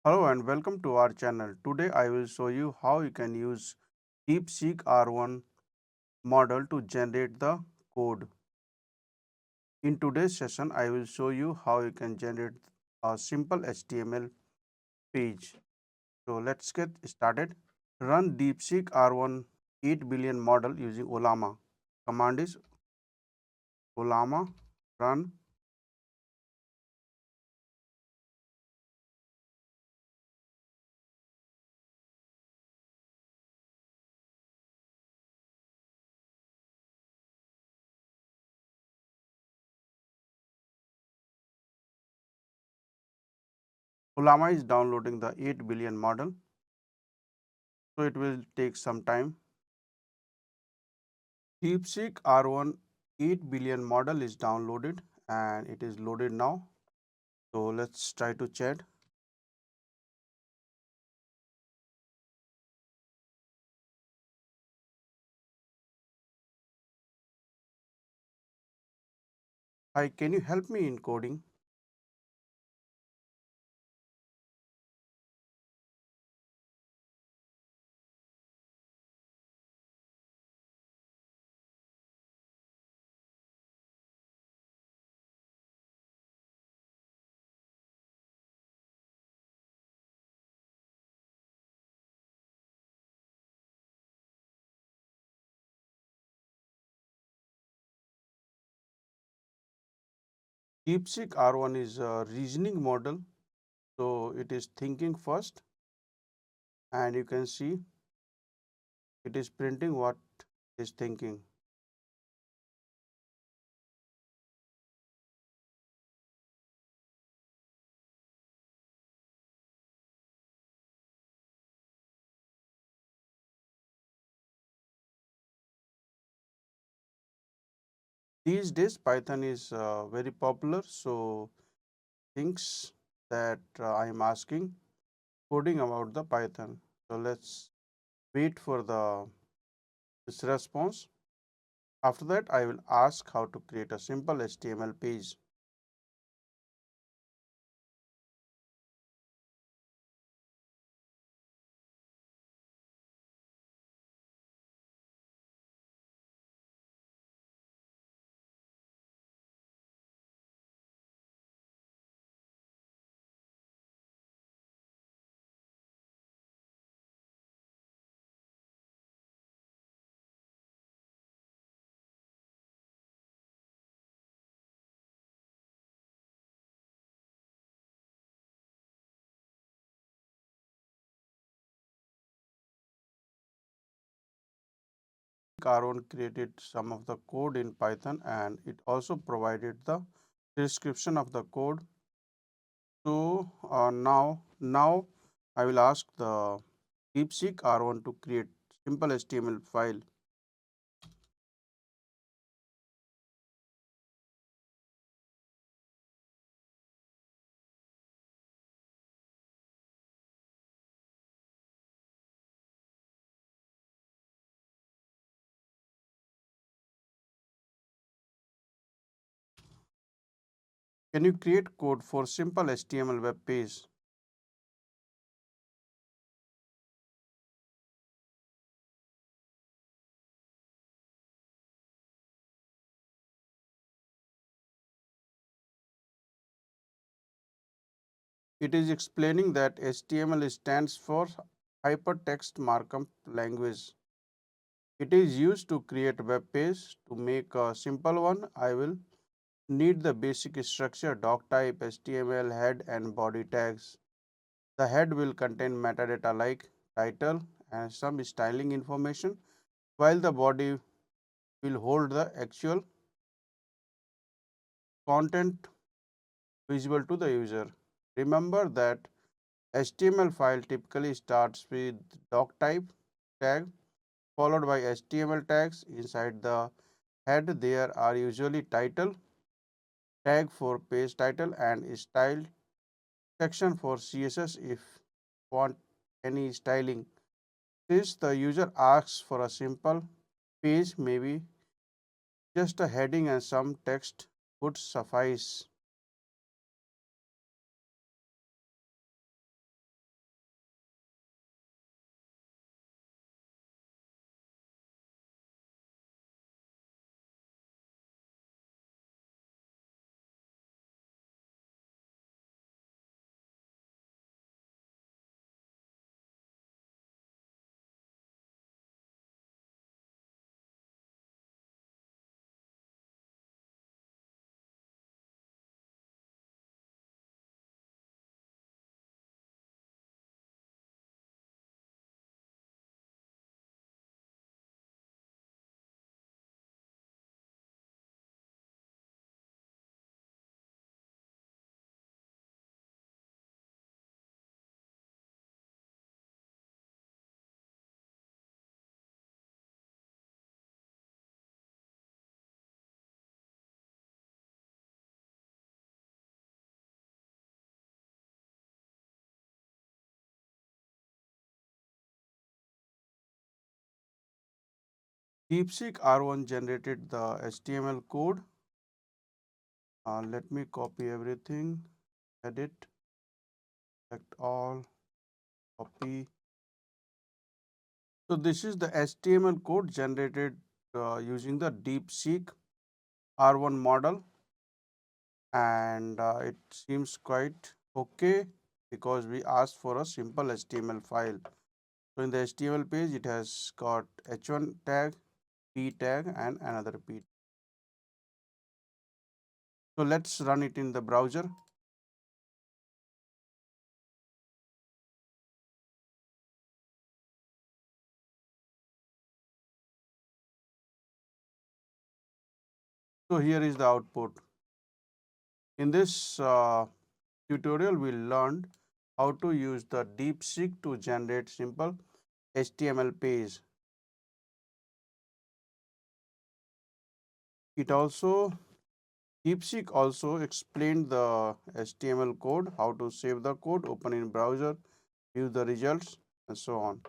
Hello and welcome to our channel. Today I will show you how you can use DeepSeek R1 model to generate the code. In today's session, I will show you how you can generate a simple HTML page. So let's get started. Run DeepSeek R1 8 billion model using Olama. Command is Olama run. Olama is downloading the 8 billion model, so it will take some time. DeepSeek R1 8 billion model is downloaded and it is loaded now. So let's try to chat. Hi, can you help me in coding? DeepSeek R1 is a reasoning model. So it is thinking first, and you can see it is printing what it is thinking. These days, Python is very popular. So things that I am asking coding about the Python. So let's wait for the this response. After that, I will ask how to create a simple HTML page. R1 created some of the code in Python and it also provided the description of the code. So now I will ask the DeepSeek R1 to create simple HTML file. Can you create code for simple HTML web page? It is explaining that HTML stands for Hypertext Markup Language. It is used to create web page. To make a simple one, I will need the basic structure doc type, HTML, head and body tags. The head will contain metadata like title and some styling information, while the body will hold the actual content visible to the user. Remember that HTML file typically starts with doc type tag followed by HTML tags. Inside the head there are usually title tag for page title and style section for CSS if want any styling. Since the user asks for a simple page, maybe just a heading and some text would suffice. DeepSeek R1 generated the HTML code. Let me copy everything, edit, select all, copy. So this is the HTML code generated using the DeepSeek R1 model, and it seems quite okay because we asked for a simple HTML file. So in the HTML page, it has got h1 tag, p tag, and another p. So let's run it in the browser. So here is the output. In this tutorial, we learned how to use the DeepSeek to generate simple HTML page. It also DeepSeek also explained the HTML code, how to save the code, open in browser, view the results, and so on.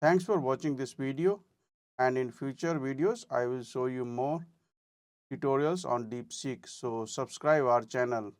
Thanks for watching this video, and in future videos I will show you more tutorials on DeepSeek. So subscribe our channel.